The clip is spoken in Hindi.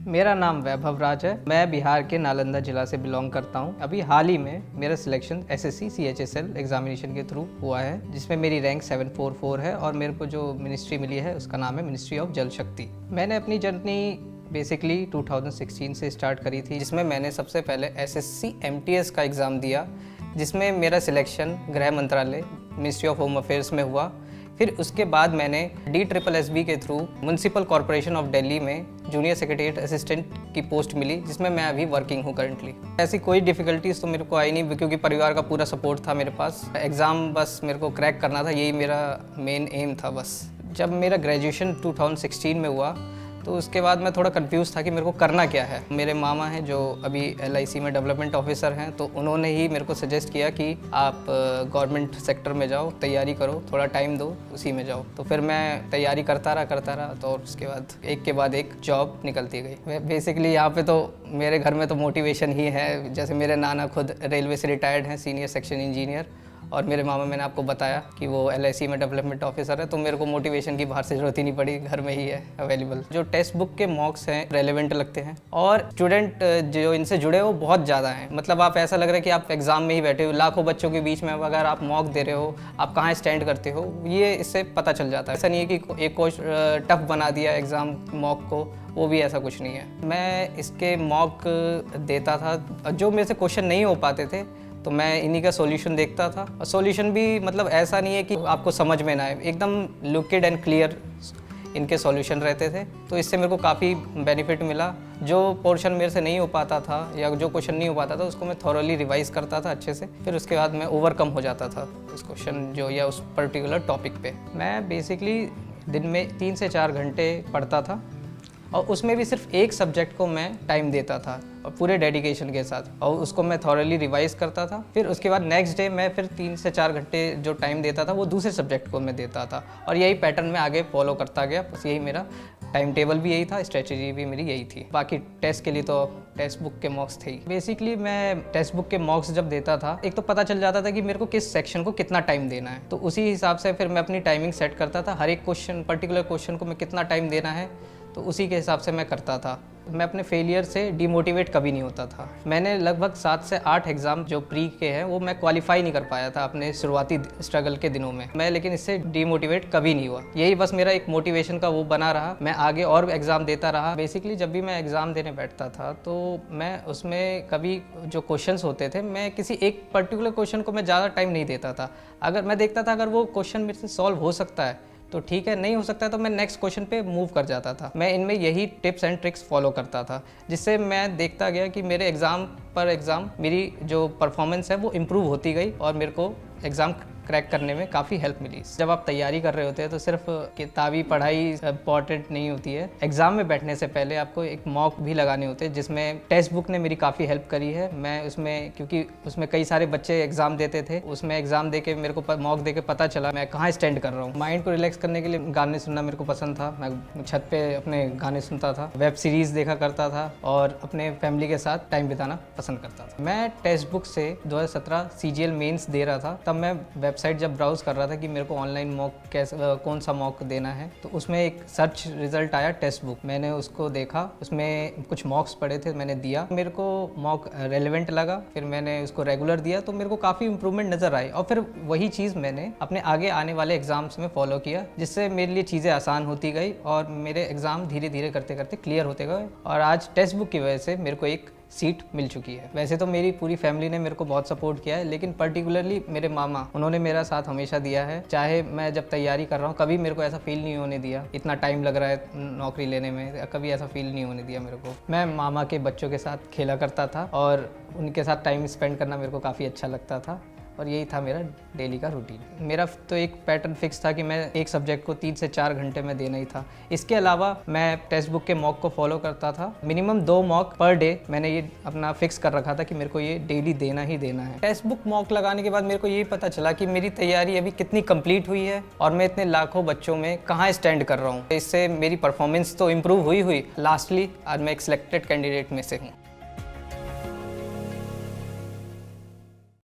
मेरा नाम वैभव राज है। मैं बिहार के नालंदा जिला से बिलोंग करता हूं। अभी हाल ही में मेरा सिलेक्शन एसएससी CHSL एग्जामिनेशन के थ्रू हुआ है, जिसमें मेरी रैंक 744 है और मेरे को जो मिनिस्ट्री मिली है उसका नाम है मिनिस्ट्री ऑफ जल शक्ति। मैंने अपनी जर्नी बेसिकली 2016 से स्टार्ट करी थी, जिसमें मैंने सबसे पहले SSC MTS का एग्ज़ाम दिया, जिसमें मेरा सिलेक्शन गृह मंत्रालय मिनिस्ट्री ऑफ होम अफेयर्स में हुआ। फिर उसके बाद मैंने DSSB के through municipal corporation of Delhi में जूनियर सेक्रेटरीट असिस्टेंट की पोस्ट मिली, जिसमें मैं अभी वर्किंग हूँ करंटली। ऐसी कोई डिफ़िकल्टीज तो मेरे को आई नहीं, क्योंकि परिवार का पूरा सपोर्ट था मेरे पास। एग्ज़ाम बस मेरे को क्रैक करना था, यही मेरा मेन एम था बस। जब मेरा ग्रेजुएशन 2016 में हुआ तो उसके बाद मैं थोड़ा कंफ्यूज था कि मेरे को करना क्या है। मेरे मामा हैं जो अभी LIC में डेवलपमेंट ऑफिसर हैं, तो उन्होंने ही मेरे को सजेस्ट किया कि आप गवर्नमेंट सेक्टर में जाओ, तैयारी करो, थोड़ा टाइम दो, उसी में जाओ। तो फिर मैं तैयारी करता रहा तो उसके बाद एक के बाद एक जॉब निकलती गई। बेसिकली यहाँ पे तो मेरे घर में तो मोटिवेशन ही है। जैसे मेरे नाना खुद रेलवे से रिटायर्ड हैं, सीनियर सेक्शन इंजीनियर, और मेरे मामा, मैंने आपको बताया कि वो LIC में डेवलपमेंट ऑफिसर है, तो मेरे को मोटिवेशन की बाहर से ज़रूरत ही नहीं पड़ी, घर में ही है अवेलेबल। जो टेक्स्ट बुक के मॉक्स हैं रेलेवेंट लगते हैं, और स्टूडेंट जो इनसे जुड़े हो बहुत ज़्यादा हैं। मतलब आप ऐसा लग रहा है कि आप एग्ज़ाम में ही बैठे हो, लाखों बच्चों के बीच में अगर आप मॉक दे रहे हो, आप कहाँ स्टैंड करते हो, ये इससे पता चल जाता है। ऐसा नहीं है कि एक कोच टफ बना दिया एग्ज़ाम मॉक को, वो भी ऐसा कुछ नहीं है। मैं इसके मॉक देता था, जो मेरे से क्वेश्चन नहीं हो पाते थे तो मैं इन्हीं का सॉल्यूशन देखता था। और सॉल्यूशन भी मतलब ऐसा नहीं है कि आपको समझ में ना आए, एकदम लुकिड एंड क्लियर इनके सॉल्यूशन रहते थे। तो इससे मेरे को काफ़ी बेनिफिट मिला। जो पोर्शन मेरे से नहीं हो पाता था या जो क्वेश्चन नहीं हो पाता था, उसको मैं थॉरली रिवाइज करता था अच्छे से, फिर उसके बाद मैं ओवरकम हो जाता था उस क्वेश्चन जो या उस पर्टिकुलर टॉपिक पे। मैं बेसिकली दिन में 3 से 4 घंटे पढ़ता था, और उसमें भी सिर्फ एक सब्जेक्ट को मैं टाइम देता था और पूरे डेडिकेशन के साथ, और उसको मैं थॉरली रिवाइज करता था। फिर उसके बाद नेक्स्ट डे मैं फिर 3 से 4 घंटे जो टाइम देता था वो दूसरे सब्जेक्ट को मैं देता था, और यही पैटर्न में आगे फॉलो करता गया। बस यही मेरा टाइम टेबल भी यही था, स्ट्रेटजी भी मेरी यही थी। बाकी टेस्ट के लिए तो टेक्स्ट बुक के मॉक्स थे ही। बेसिकली मैं टेक्स्ट बुक के मॉक्स जब देता था, एक तो पता चल जाता था कि मेरे को किस सेक्शन को कितना टाइम देना है, तो उसी हिसाब से फिर मैं अपनी टाइमिंग सेट करता था। हर एक क्वेश्चन, पर्टिकुलर क्वेश्चन को मैं कितना टाइम देना है, तो उसी के हिसाब से मैं करता था। मैं अपने फेलियर से डिमोटिवेट कभी नहीं होता था। मैंने लगभग 7 से 8 एग्ज़ाम जो प्री के हैं वो मैं क्वालिफाई नहीं कर पाया था अपने शुरुआती स्ट्रगल के दिनों में। मैं लेकिन इससे डिमोटिवेट कभी नहीं हुआ, यही बस मेरा एक मोटिवेशन का वो बना रहा। मैं आगे और एग्ज़ाम देता रहा। बेसिकली जब भी मैं एग्ज़ाम देने बैठता था तो मैं उसमें कभी जो क्वेश्चंस होते थे, मैं किसी एक पर्टिकुलर क्वेश्चन को मैं ज़्यादा टाइम नहीं देता था। अगर मैं देखता था अगर वो क्वेश्चन मेरे से सॉल्व हो सकता है तो ठीक है, नहीं हो सकता है तो मैं नेक्स्ट क्वेश्चन पे मूव कर जाता था। मैं इनमें यही टिप्स एंड ट्रिक्स फॉलो करता था, जिससे मैं देखता गया कि मेरे एग्ज़ाम पर एग्ज़ाम मेरी जो परफॉर्मेंस है वो इम्प्रूव होती गई, और मेरे को एग्ज़ाम क्रैक करने में काफ़ी हेल्प मिली। जब आप तैयारी कर रहे होते हैं तो सिर्फ किताबी पढ़ाई इम्पॉर्टेंट नहीं होती है। एग्ज़ाम में बैठने से पहले आपको एक मॉक भी लगाने होते हैं, जिसमें टेक्स्ट बुक ने मेरी काफ़ी हेल्प करी है। मैं उसमें, क्योंकि उसमें कई सारे बच्चे एग्ज़ाम देते थे, उसमें एग्ज़ाम दे के मेरे को मॉक दे के पता चला मैं कहाँ स्टैंड कर रहा हूँ। माइंड को रिलैक्स करने के लिए गाने सुनना मेरे को पसंद था। मैं छत पे अपने गाने सुनता था, वेब सीरीज़ देखा करता था, और अपने फैमिली के साथ टाइम बिताना पसंद करता था। मैं टेक्स्ट बुक से 2017 CGL मेंस दे रहा था। तब मैं वेबसाइट जब ब्राउज कर रहा था कि मेरे को ऑनलाइन मॉक कौन सा मॉक देना है, तो उसमें एक सर्च रिजल्ट आया टेक्स्ट बुक। मैंने उसको देखा, उसमें कुछ मॉक्स पड़े थे, मैंने दिया, मेरे को मॉक रेलेवेंट लगा। फिर मैंने उसको रेगुलर दिया तो मेरे को काफ़ी इंप्रूवमेंट नज़र आई, और फिर वही चीज़ मैंने अपने आगे आने वाले एग्जाम्स में फॉलो किया, जिससे मेरे लिए चीज़ें आसान होती गई और मेरे एग्ज़ाम धीरे धीरे करते करते क्लियर होते गए, और आज टेक्स्ट बुक की वजह से मेरे को एक सीट मिल चुकी है। वैसे तो मेरी पूरी फैमिली ने मेरे को बहुत सपोर्ट किया है, लेकिन पर्टिकुलरली मेरे मामा, उन्होंने मेरा साथ हमेशा दिया है। चाहे मैं जब तैयारी कर रहा हूँ, कभी मेरे को ऐसा फील नहीं होने दिया इतना टाइम लग रहा है नौकरी लेने में, कभी ऐसा फील नहीं होने दिया मेरे को। मैं मामा के बच्चों के साथ खेला करता था, और उनके साथ टाइम स्पेंड करना मेरे को काफ़ी अच्छा लगता था, और यही था मेरा डेली का रूटीन। मेरा तो एक पैटर्न फिक्स था कि मैं एक सब्जेक्ट को 3 से 4 घंटे में देना ही था। इसके अलावा मैं टेक्स्ट बुक के मॉक को फॉलो करता था। मिनिमम 2 मॉक पर डे मैंने ये अपना फिक्स कर रखा था कि मेरे को ये डेली देना ही देना है। टेक्स्ट बुक मॉक लगाने के बाद मेरे को यही पता चला कि मेरी तैयारी अभी कितनी कंप्लीट हुई है, और मैं इतने लाखों बच्चों में कहाँ स्टैंड कर रहा हूँ। इससे मेरी परफॉर्मेंस तो इम्प्रूव हुई। लास्टली आज मैं एक सिलेक्टेड कैंडिडेट में से हूँ।